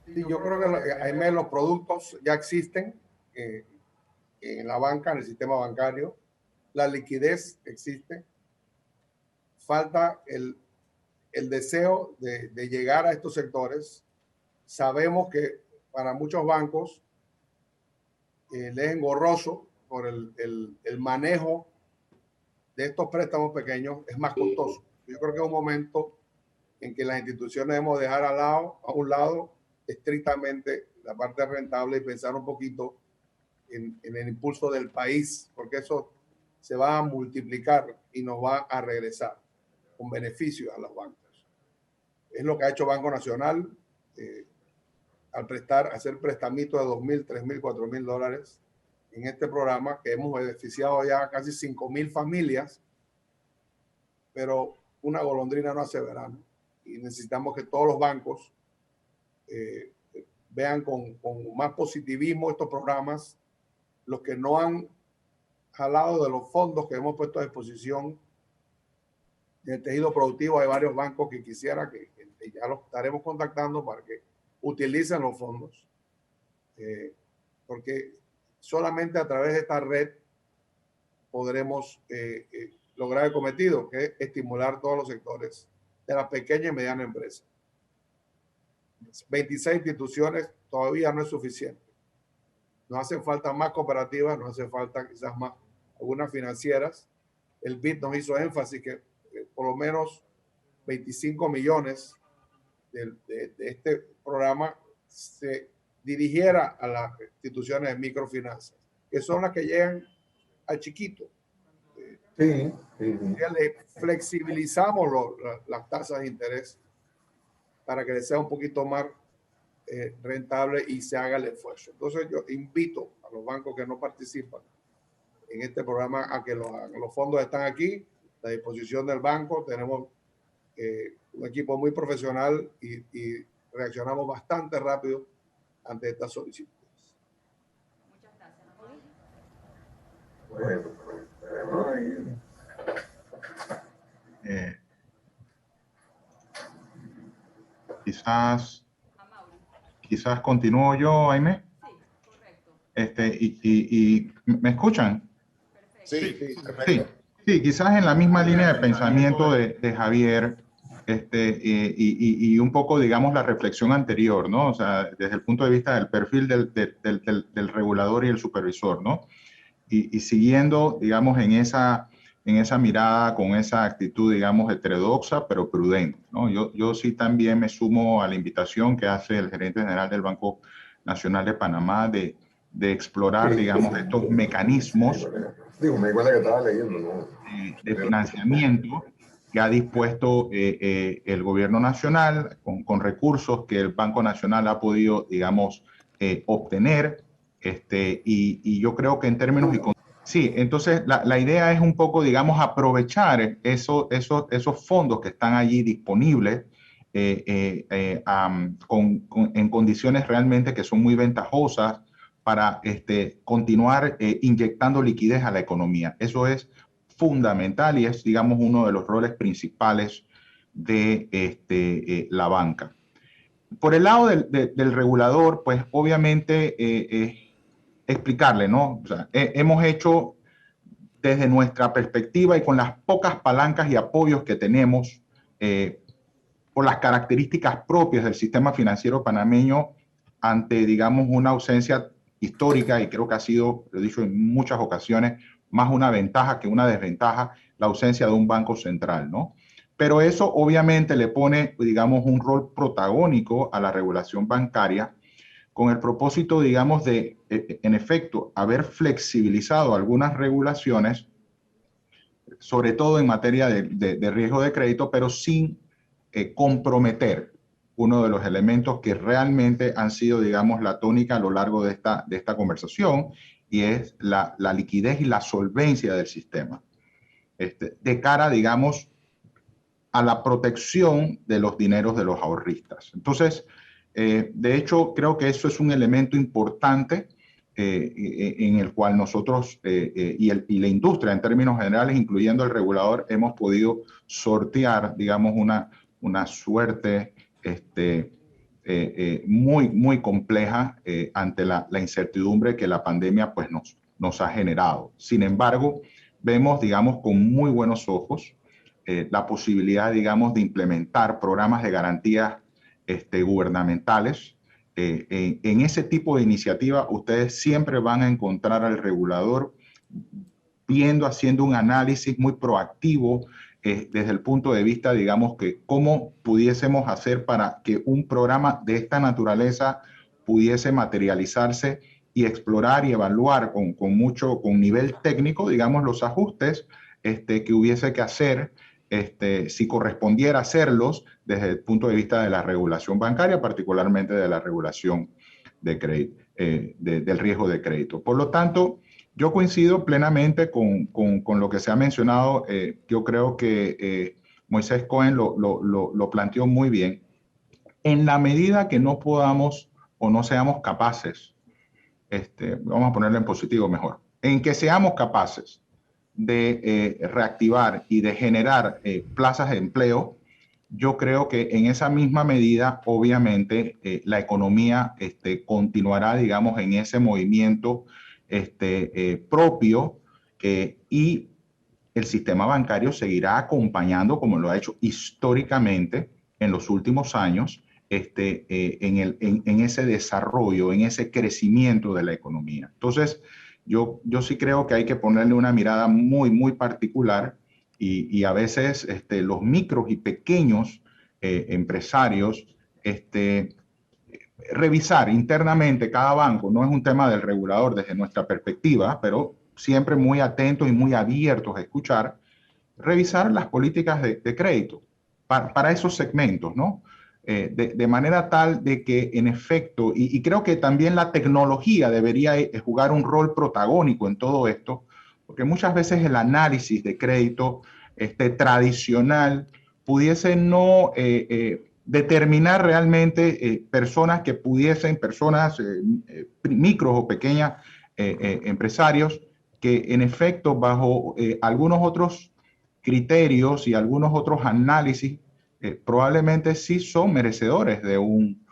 Yo creo que los productos ya existen en la banca, en el sistema bancario. La liquidez existe. Falta el deseo de llegar a estos sectores. Sabemos que para muchos bancos les es engorroso por el manejo de estos préstamos pequeños, es más costoso. Yo creo que es un momento en que las instituciones debemos dejar a un lado estrictamente la parte rentable y pensar un poquito en el impulso del país, porque eso se va a multiplicar y nos va a regresar con beneficios a los bancos. Es lo que ha hecho Banco Nacional al hacer prestamitos de $2,000, $3,000, $4,000 en este programa, que hemos beneficiado ya casi 5,000 familias, pero una golondrina no hace verano y necesitamos que todos los bancos vean con más positivismo estos programas. Los que no han jalado de los fondos que hemos puesto a disposición del tejido productivo, hay varios bancos que quisiera que ya los estaremos contactando para que utilicen los fondos, porque solamente a través de esta red podremos lograr el cometido, que es estimular todos los sectores de la pequeña y mediana empresa. 26 instituciones todavía no es suficiente. Nos hacen falta más cooperativas, nos hace falta quizás más algunas financieras. El BID nos hizo énfasis que por lo menos 25 millones de este programa se dirigiera a las instituciones de microfinanzas, que son las que llegan al chiquito. Sí. Le flexibilizamos las tasas de interés para que sea un poquito más rentable y se haga el esfuerzo. Entonces yo invito a los bancos que no participan en este programa a que los fondos están aquí, a la disposición del banco. Tenemos un equipo muy profesional y reaccionamos bastante rápido ante estas solicitudes. Muchas gracias. Quizás continúo yo, Jaime. Sí, correcto. ¿Y me escuchan? Sí. Sí, quizás en la misma línea de pensamiento de Javier, y un poco, digamos, la reflexión anterior, ¿no? O sea, desde el punto de vista del perfil del regulador y el supervisor, ¿no? Y siguiendo, digamos, en esa mirada, con esa actitud, digamos, heterodoxa, pero prudente, ¿no? Yo sí también me sumo a la invitación que hace el gerente general del Banco Nacional de Panamá de explorar, digamos, estos mecanismos de financiamiento que ha dispuesto el gobierno nacional con recursos que el Banco Nacional ha podido, digamos, obtener. Y yo creo que en términos sí, entonces la idea es un poco, digamos, aprovechar esos fondos que están allí disponibles en condiciones realmente que son muy ventajosas para continuar inyectando liquidez a la economía. Eso es fundamental y es, digamos, uno de los roles principales de la banca. Por el lado del regulador, pues obviamente explicarle, ¿no? O sea, hemos hecho desde nuestra perspectiva y con las pocas palancas y apoyos que tenemos por las características propias del sistema financiero panameño ante, digamos, una ausencia histórica, y creo que ha sido, lo he dicho en muchas ocasiones, más una ventaja que una desventaja, la ausencia de un banco central, ¿no? Pero eso obviamente le pone, digamos, un rol protagónico a la regulación bancaria con el propósito, digamos, de, en efecto, haber flexibilizado algunas regulaciones, sobre todo en materia de riesgo de crédito, pero sin comprometer uno de los elementos que realmente han sido, digamos, la tónica a lo largo de esta conversación, y es la liquidez y la solvencia del sistema, de cara, digamos, a la protección de los dineros de los ahorristas. Entonces, De hecho, creo que eso es un elemento importante en el cual nosotros y la industria en términos generales, incluyendo el regulador, hemos podido sortear, digamos, una suerte muy compleja ante la incertidumbre que la pandemia pues, nos ha generado. Sin embargo, vemos, digamos, con muy buenos ojos la posibilidad, digamos, de implementar programas de garantías gubernamentales. En ese tipo de iniciativa, ustedes siempre van a encontrar al regulador haciendo un análisis muy proactivo desde el punto de vista, digamos, que cómo pudiésemos hacer para que un programa de esta naturaleza pudiese materializarse y explorar y evaluar con nivel técnico, digamos, los ajustes que hubiese que hacer, si correspondiera hacerlos desde el punto de vista de la regulación bancaria, particularmente de la regulación de crédito, del riesgo de crédito. Por lo tanto, yo coincido plenamente con lo que se ha mencionado. Yo creo que Moisés Cohen lo planteó muy bien. En la medida que no podamos o no seamos capaces, vamos a ponerlo en positivo mejor, en que seamos capaces de reactivar y de generar plazas de empleo, yo creo que en esa misma medida, obviamente, la economía continuará, digamos, en ese movimiento propio y el sistema bancario seguirá acompañando, como lo ha hecho históricamente en los últimos años, en ese desarrollo, en ese crecimiento de la economía. Entonces, yo sí creo que hay que ponerle una mirada muy particular y a veces los micros y pequeños empresarios, revisar internamente cada banco, no es un tema del regulador desde nuestra perspectiva, pero siempre muy atentos y muy abiertos a escuchar, revisar las políticas de crédito para esos segmentos, ¿no? De manera tal de que en efecto, y creo que también la tecnología debería jugar un rol protagónico en todo esto, porque muchas veces el análisis de crédito tradicional pudiese no determinar realmente personas micros o pequeñas empresarios que en efecto bajo algunos otros criterios y algunos otros análisis probablemente sí son merecedores de un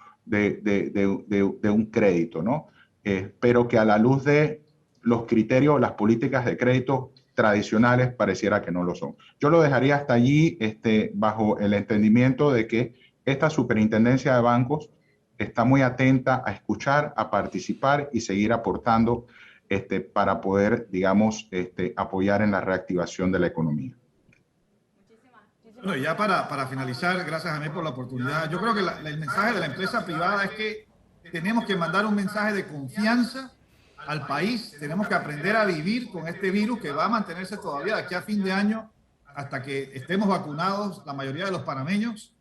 crédito, ¿no? Pero que a la luz de los criterios, las políticas de crédito tradicionales pareciera que no lo son. Yo lo dejaría hasta allí bajo el entendimiento de que esta superintendencia de bancos está muy atenta a escuchar, a participar y seguir aportando para poder, digamos, apoyar en la reactivación de la economía. Bueno, ya para finalizar, gracias a mí por la oportunidad. Yo creo que el mensaje de la empresa privada es que tenemos que mandar un mensaje de confianza al país. Tenemos que aprender a vivir con este virus que va a mantenerse todavía de aquí a fin de año hasta que estemos vacunados la mayoría de los panameños.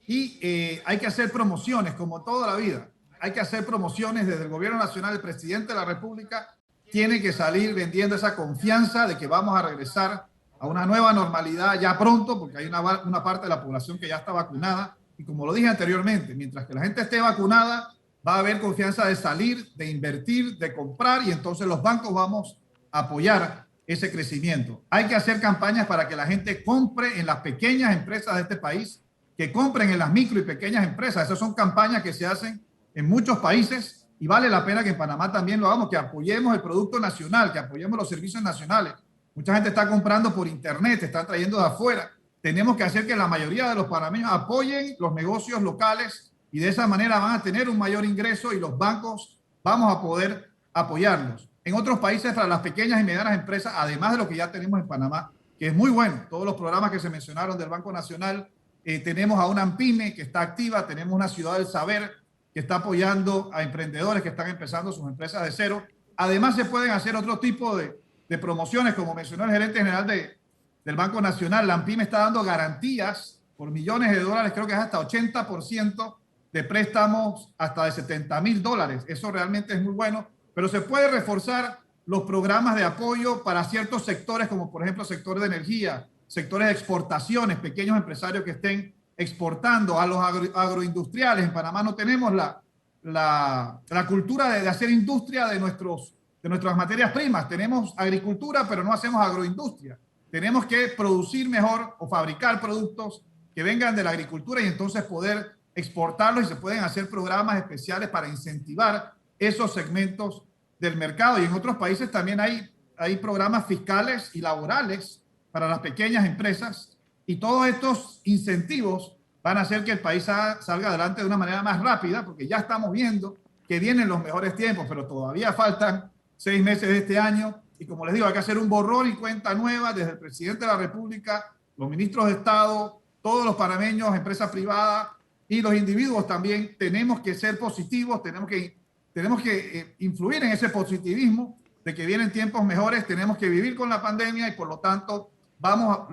Y hay que hacer promociones, como toda la vida. Hay que hacer promociones desde el gobierno nacional. El presidente de la República tiene que salir vendiendo esa confianza de que vamos a regresar a una nueva normalidad ya pronto, porque hay una parte de la población que ya está vacunada. Y como lo dije anteriormente, mientras que la gente esté vacunada, va a haber confianza de salir, de invertir, de comprar, y entonces los bancos vamos a apoyar ese crecimiento. Hay que hacer campañas para que la gente compre en las pequeñas empresas de este país, que compren en las micro y pequeñas empresas. Esas son campañas que se hacen en muchos países y vale la pena que en Panamá también lo hagamos, que apoyemos el producto nacional, que apoyemos los servicios nacionales. Mucha gente está comprando por internet, están trayendo de afuera. Tenemos que hacer que la mayoría de los panameños apoyen los negocios locales y de esa manera van a tener un mayor ingreso y los bancos vamos a poder apoyarlos. En otros países, para las pequeñas y medianas empresas, además de lo que ya tenemos en Panamá, que es muy bueno, todos los programas que se mencionaron del Banco Nacional, tenemos a una AMPYME que está activa, tenemos una Ciudad del Saber que está apoyando a emprendedores que están empezando sus empresas de cero. Además, se pueden hacer otro tipo de promociones, como mencionó el gerente general del Banco Nacional. La AMPYME está dando garantías por millones de dólares, creo que es hasta 80% de préstamos hasta de $70,000. Eso realmente es muy bueno, pero se puede reforzar los programas de apoyo para ciertos sectores, como por ejemplo sector de energía, sectores de exportaciones, pequeños empresarios que estén exportando a los agroindustriales. En Panamá no tenemos la cultura de hacer industria de nuestras materias primas. Tenemos agricultura, pero no hacemos agroindustria. Tenemos que producir mejor o fabricar productos que vengan de la agricultura y entonces poder exportarlos, y se pueden hacer programas especiales para incentivar esos segmentos del mercado. Y en otros países también hay programas fiscales y laborales para las pequeñas empresas, y todos estos incentivos van a hacer que el país salga adelante de una manera más rápida, porque ya estamos viendo que vienen los mejores tiempos, pero todavía faltan 6 meses de este año. Y como les digo, hay que hacer un borrón y cuenta nueva desde el presidente de la República, los ministros de Estado, todos los panameños, empresas privadas y los individuos también. Tenemos que ser positivos, tenemos que influir en ese positivismo de que vienen tiempos mejores. Tenemos que vivir con la pandemia y por lo tanto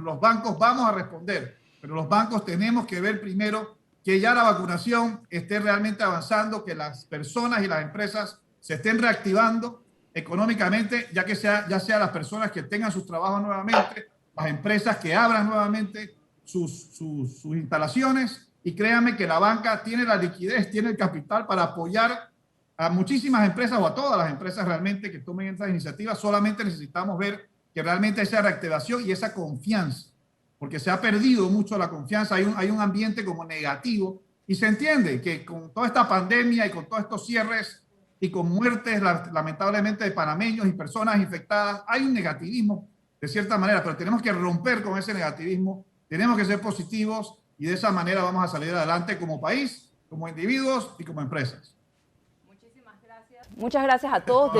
los bancos vamos a responder, pero los bancos tenemos que ver primero que ya la vacunación esté realmente avanzando, que las personas y las empresas se estén reactivando económicamente, ya sea las personas que tengan sus trabajos nuevamente, las empresas que abran nuevamente sus instalaciones. Y créanme que la banca tiene la liquidez, tiene el capital para apoyar a muchísimas empresas, o a todas las empresas realmente que tomen estas iniciativas. Solamente necesitamos ver que realmente esa reactivación y esa confianza, porque se ha perdido mucho la confianza, hay un ambiente como negativo, y se entiende que con toda esta pandemia y con todos estos cierres y con muertes lamentablemente de panameños y personas infectadas, hay un negativismo de cierta manera, pero tenemos que romper con ese negativismo, tenemos que ser positivos, y de esa manera vamos a salir adelante como país, como individuos y como empresas. Muchas gracias a todos.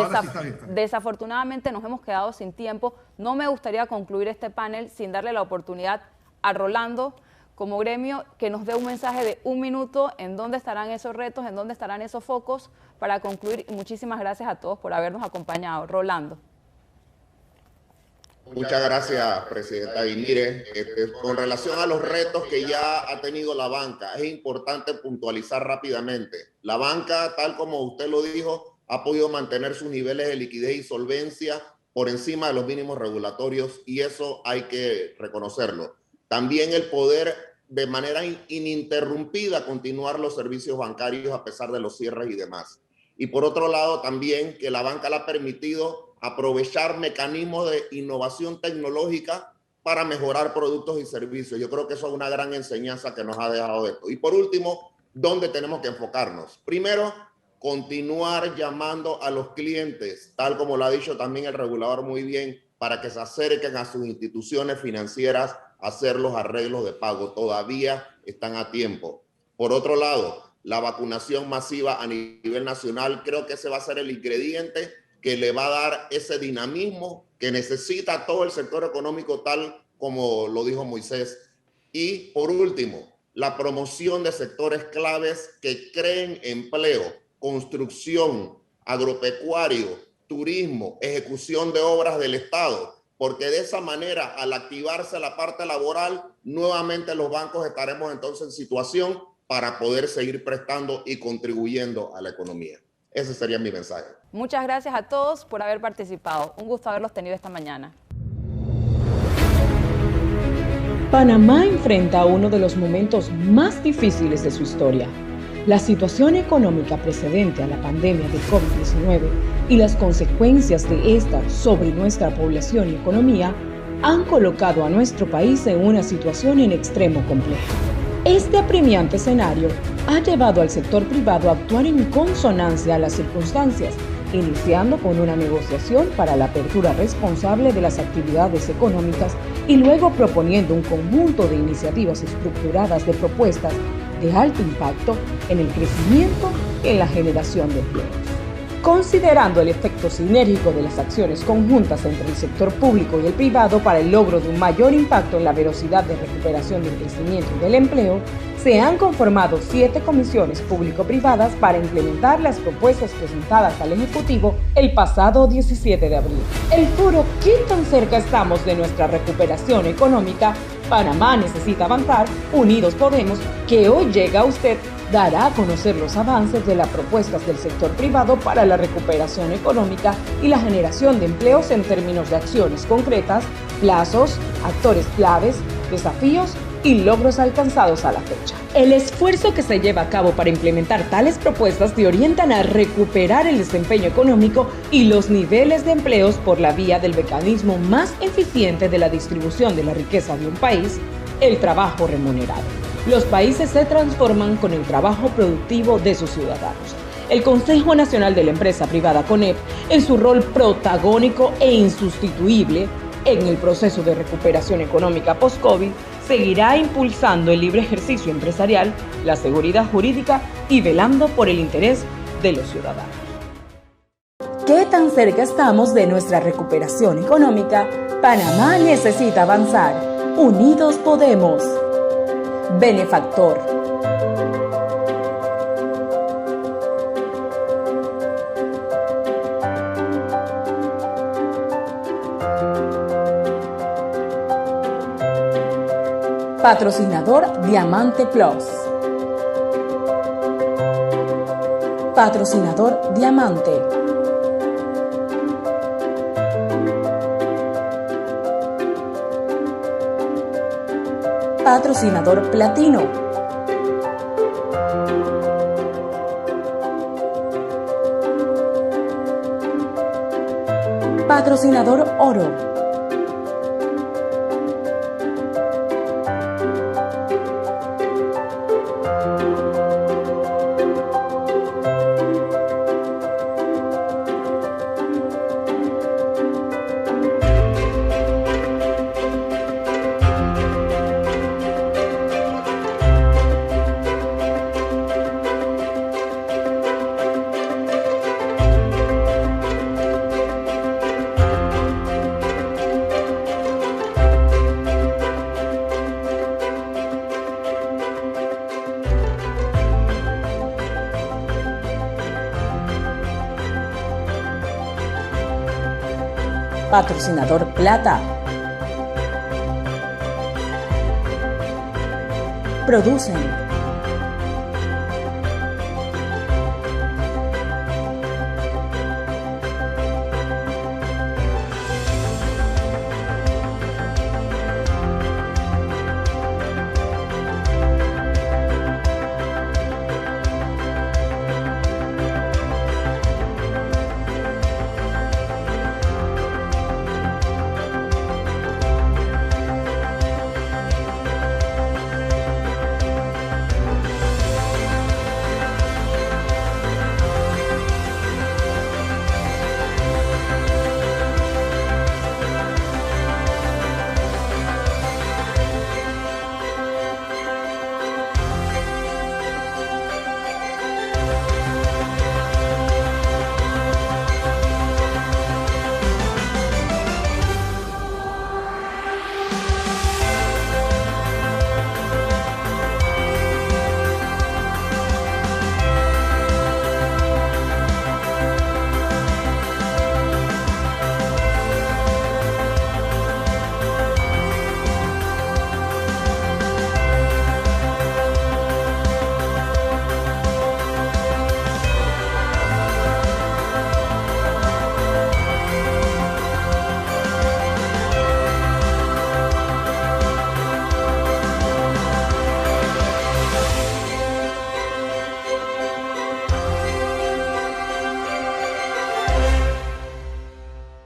Desafortunadamente nos hemos quedado sin tiempo. No me gustaría concluir este panel sin darle la oportunidad a Rolando, como gremio, que nos dé un mensaje de 1 minuto en dónde estarán esos retos, en dónde estarán esos focos, para concluir. Muchísimas gracias a todos por habernos acompañado. Rolando. Muchas gracias, Presidenta. Y mire, con relación a los retos que ya ha tenido la banca, es importante puntualizar rápidamente. La banca, tal como usted lo dijo, ha podido mantener sus niveles de liquidez y solvencia por encima de los mínimos regulatorios, y eso hay que reconocerlo. También el poder de manera ininterrumpida continuar los servicios bancarios a pesar de los cierres y demás. Y por otro lado, también que la banca le ha permitido aprovechar mecanismos de innovación tecnológica para mejorar productos y servicios. Yo creo que eso es una gran enseñanza que nos ha dejado esto. Y por último, ¿dónde tenemos que enfocarnos? Primero, continuar llamando a los clientes, tal como lo ha dicho también el regulador muy bien, para que se acerquen a sus instituciones financieras a hacer los arreglos de pago. Todavía están a tiempo. Por otro lado, la vacunación masiva a nivel nacional, creo que ese va a ser el ingrediente que le va a dar ese dinamismo que necesita todo el sector económico, tal como lo dijo Moisés. Y por último, la promoción de sectores claves que creen empleo, construcción, agropecuario, turismo, ejecución de obras del Estado, porque de esa manera, al activarse la parte laboral, nuevamente los bancos estaremos entonces en situación para poder seguir prestando y contribuyendo a la economía. Ese sería mi mensaje. Muchas gracias a todos por haber participado. Un gusto haberlos tenido esta mañana. Panamá enfrenta uno de los momentos más difíciles de su historia. La situación económica precedente a la pandemia de COVID-19 y las consecuencias de esta sobre nuestra población y economía han colocado a nuestro país en una situación en extremo compleja. Este apremiante escenario ha llevado al sector privado a actuar en consonancia a las circunstancias, iniciando con una negociación para la apertura responsable de las actividades económicas y luego proponiendo un conjunto de iniciativas estructuradas de propuestas de alto impacto en el crecimiento y en la generación de empleos. Considerando el efecto sinérgico de las acciones conjuntas entre el sector público y el privado para el logro de un mayor impacto en la velocidad de recuperación del crecimiento y del empleo, se han conformado 7 comisiones público-privadas para implementar las propuestas presentadas al Ejecutivo el pasado 17 de abril. El foro ¿Qué tan cerca estamos de nuestra recuperación económica? Panamá necesita avanzar, Unidos Podemos, que hoy llega a usted, dará a conocer los avances de las propuestas del sector privado para la recuperación económica y la generación de empleos en términos de acciones concretas, plazos, actores claves, desafíos y logros alcanzados a la fecha. El esfuerzo que se lleva a cabo para implementar tales propuestas te orientan a recuperar el desempeño económico y los niveles de empleos por la vía del mecanismo más eficiente de la distribución de la riqueza de un país, el trabajo remunerado. Los países se transforman con el trabajo productivo de sus ciudadanos. El Consejo Nacional de la Empresa Privada CONEP, en su rol protagónico e insustituible en el proceso de recuperación económica post-COVID, seguirá impulsando el libre ejercicio empresarial, la seguridad jurídica y velando por el interés de los ciudadanos. ¿Qué tan cerca estamos de nuestra recuperación económica? Panamá necesita avanzar. Unidos podemos. Benefactor. Patrocinador Diamante Plus. Patrocinador Diamante. Patrocinador Platino. Patrocinador Oro. Patrocinador Plata. Producen